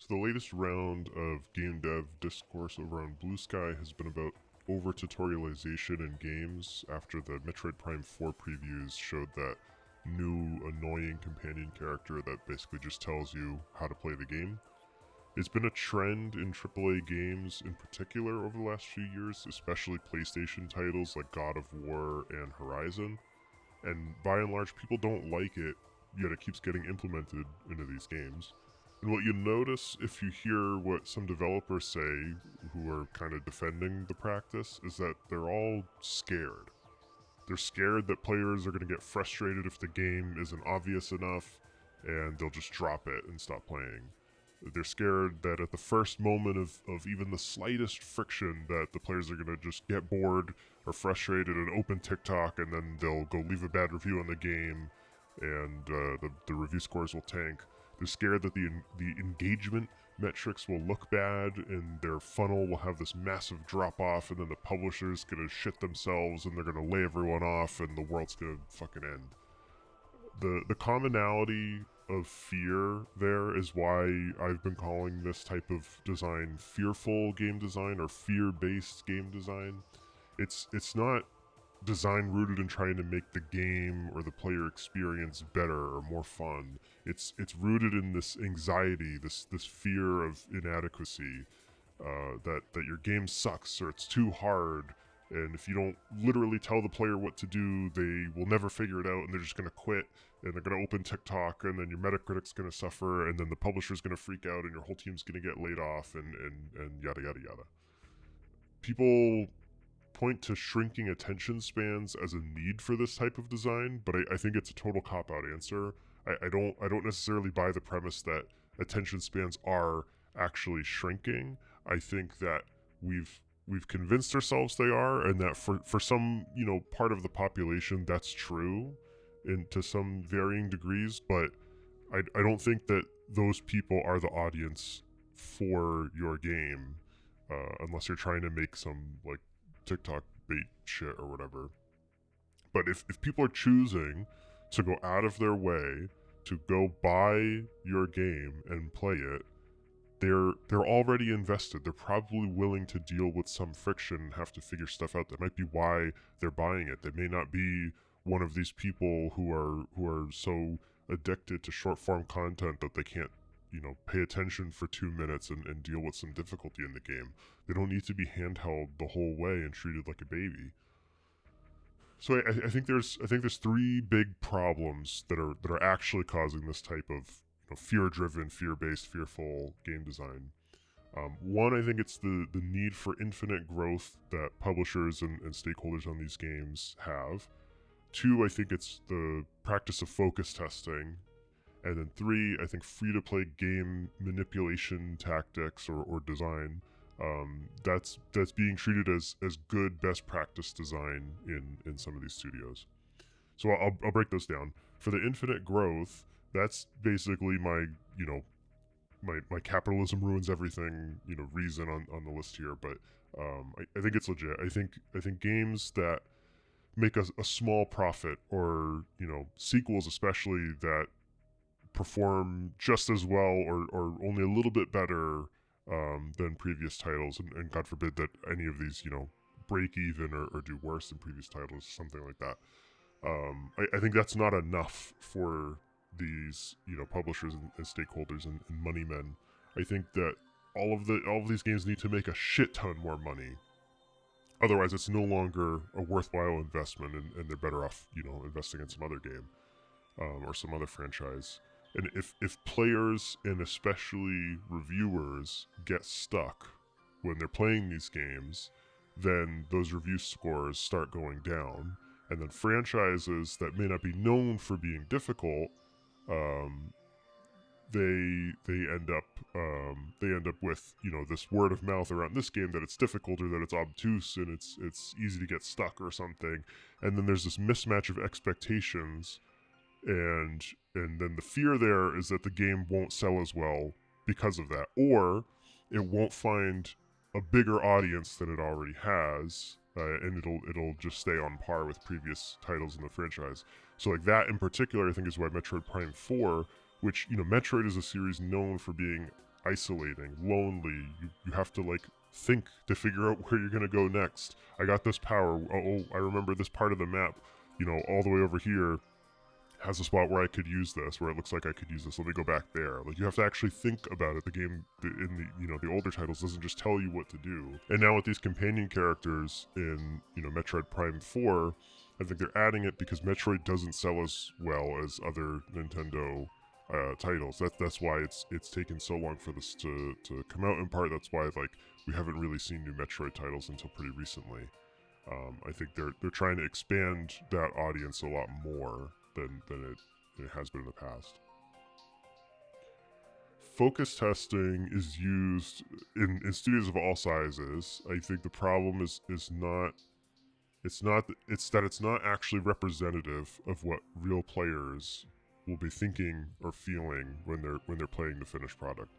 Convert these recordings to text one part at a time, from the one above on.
So the latest round of game dev discourse over on Blue Sky has been about over-tutorialization in games after the Metroid Prime 4 previews showed that new annoying companion character that basically just tells you how to play the game. It's been a trend in AAA games in particular over the last few years, especially PlayStation titles like God of War and Horizon, and by and large people don't like it, yet it keeps getting implemented into these games. And what you notice if you hear what some developers say who are kind of defending the practice is that they're all scared. They're scared that players are going to get frustrated if the game isn't obvious enough and they'll just drop it and stop playing. They're scared that at the first moment of even the slightest friction that the players are going to just get bored or frustrated and open TikTok, and then they'll go leave a bad review on the game and the review scores will tank. They're scared that the engagement metrics will look bad and their funnel will have this massive drop off, and then the publisher's gonna shit themselves and they're gonna lay everyone off and the world's gonna fucking end. The commonality of fear there is why I've been calling this type of design fearful game design or fear-based game design. It's not design rooted in trying to make the game or the player experience better or more fun. It's rooted in this anxiety, this fear of inadequacy, that your game sucks or it's too hard, and if you don't literally tell the player what to do, they will never figure it out and they're just going to quit and they're going to open TikTok, and then your Metacritic's going to suffer, and then the publisher's going to freak out and your whole team's going to get laid off, and yada yada yada. People point to shrinking attention spans as a need for this type of design, but I think it's a total cop-out answer. I don't necessarily buy the premise that attention spans are actually shrinking. I think that we've convinced ourselves they are, and that for some part of the population that's true, in to some varying degrees, but I don't think that those people are the audience for your game, unless you're trying to make some like TikTok bait shit or whatever. But if people are choosing to go out of their way to go buy your game and play it, they're already invested. They're probably willing to deal with some friction and have to figure stuff out. That might be why they're buying it. They may not be one of these people who are so addicted to short form content that they can't pay attention for 2 minutes and deal with some difficulty in the game. They don't need to be handheld the whole way and treated like a baby. So I think there's three big problems that are actually causing this type of fear-driven, fear-based, fearful game design. One, I think it's the need for infinite growth that publishers and stakeholders on these games have. Two, I think it's the practice of focus testing. And then three, I think free-to-play game manipulation tactics or design, that's being treated as good best practice design in some of these studios. So I'll break those down. For the infinite growth, that's basically my my capitalism ruins everything reason on the list here. But I think it's legit. I think games that make a small profit, or sequels especially that perform just as well or only a little bit better than previous titles, and God forbid that any of these break even or do worse than previous titles, something like that. I think that's not enough for these publishers and stakeholders and money men. I think that all of these games need to make a shit ton more money. Otherwise, it's no longer a worthwhile investment, and they're better off investing in some other game or some other franchise. And if players and especially reviewers get stuck when they're playing these games, then those review scores start going down. And then franchises that may not be known for being difficult, they end up with this word of mouth around this game that it's difficult or that it's obtuse and it's easy to get stuck or something. And then there's this mismatch of expectations, and then the fear there is that the game won't sell as well because of that, or it won't find a bigger audience than it already has, and it'll just stay on par with previous titles in the franchise. So like that in particular, I think is why Metroid Prime 4, which Metroid is a series known for being isolating, lonely. You have to like think to figure out where you're gonna go next. I got this power. Oh, I remember this part of the map. All the way over here has a spot where I could use this, where it looks like I could use this. Let me go back there. Like, you have to actually think about it. The game in the older titles doesn't just tell you what to do. And now with these companion characters in Metroid Prime 4, I think they're adding it because Metroid doesn't sell as well as other Nintendo titles. That's why it's taken so long for this to come out. In part, that's why like we haven't really seen new Metroid titles until pretty recently. I think they're trying to expand that audience a lot more than it has been in the past. Focus testing is used in studios of all sizes. I think the problem is not it's that it's not actually representative of what real players will be thinking or feeling when they're playing the finished product.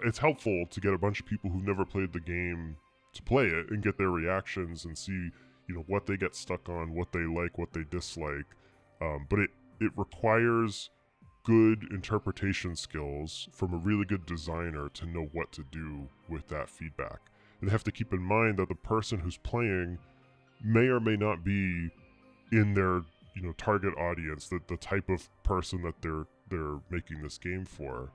It's helpful to get a bunch of people who've never played the game to play it and get their reactions and see what they get stuck on, what they like, what they dislike. But it requires good interpretation skills from a really good designer to know what to do with that feedback. And they have to keep in mind that the person who's playing may or may not be in their target audience, the type of person that they're making this game for.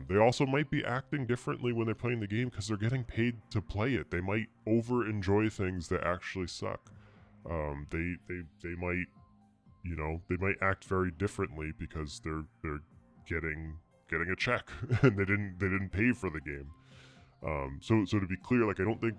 They also might be acting differently when they're playing the game because they're getting paid to play it. They might over enjoy things that actually suck. They might they might act very differently because they're getting a check and they didn't pay for the game. So to be clear, like, I don't think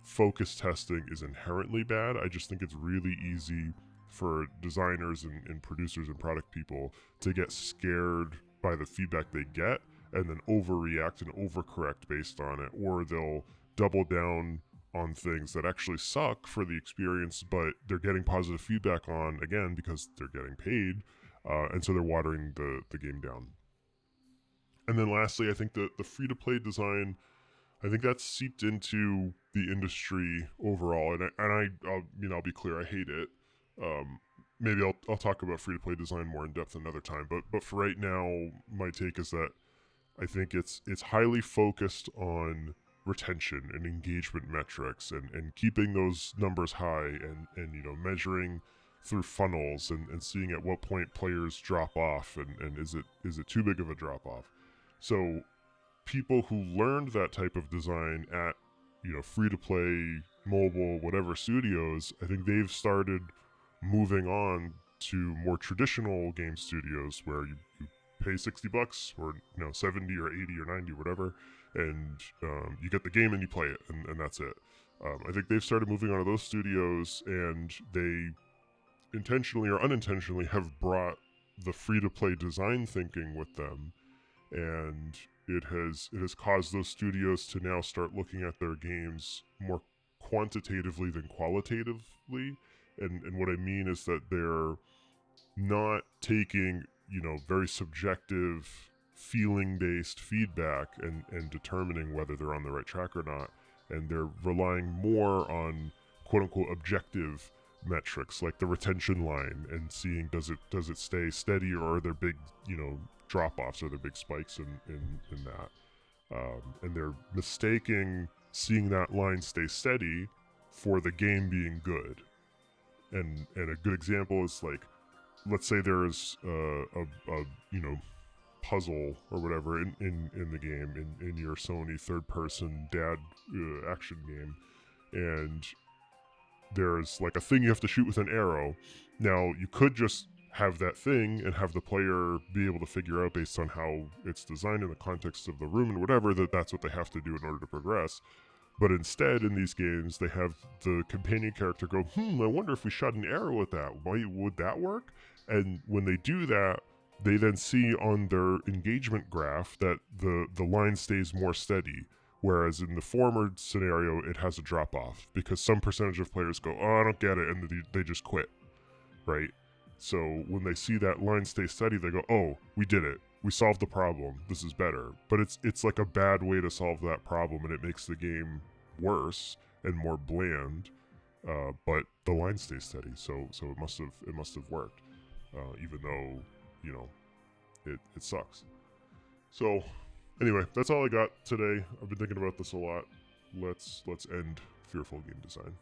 focus testing is inherently bad. I just think it's really easy for designers and producers and product people to get scared by the feedback they get and then overreact and overcorrect based on it, or they'll double down on things that actually suck for the experience, but they're getting positive feedback on, again, because they're getting paid, and so they're watering the game down. And then lastly, I think the free-to-play design, I think that's seeped into the industry overall, I'll be clear, I hate it. Maybe I'll talk about free-to-play design more in depth another time, but for right now, my take is that I think it's highly focused on retention and engagement metrics and keeping those numbers high and measuring through funnels and seeing at what point players drop off and is it too big of a drop off. So people who learned that type of design at free to play, mobile, whatever studios, I think they've started moving on to more traditional game studios where you pay $60 or 70 or 80 or 90, whatever, and you get the game and you play it, and that's it. I think they've started moving on to those studios, and they intentionally or unintentionally have brought the free-to-play design thinking with them, and it has caused those studios to now start looking at their games more quantitatively than qualitatively. And what I mean is that they're not taking very subjective feeling-based feedback and determining whether they're on the right track or not, and they're relying more on quote-unquote objective metrics like the retention line and seeing does it stay steady, or are there big drop-offs, or there big spikes in that, and they're mistaking seeing that line stay steady for the game being good. And a good example is, like, let's say there is a puzzle or whatever in the game, in your Sony third-person dad action game, and there's like a thing you have to shoot with an arrow. Now, you could just have that thing and have the player be able to figure out, based on how it's designed in the context of the room and whatever, that's what they have to do in order to progress. But instead, in these games, they have the companion character go, I wonder if we shot an arrow at that. Would that work? And when they do that, they then see on their engagement graph that the line stays more steady. Whereas in the former scenario, it has a drop-off because some percentage of players go, I don't get it, and they just quit, right? So when they see that line stay steady, they go, oh, we did it. We solved the problem. This is better. But it's like a bad way to solve that problem, and it makes the game worse and more bland. But the line stays steady, so it must have worked, even though it sucks. So, anyway, that's all I got today. I've been thinking about this a lot. Let's end fearful game design.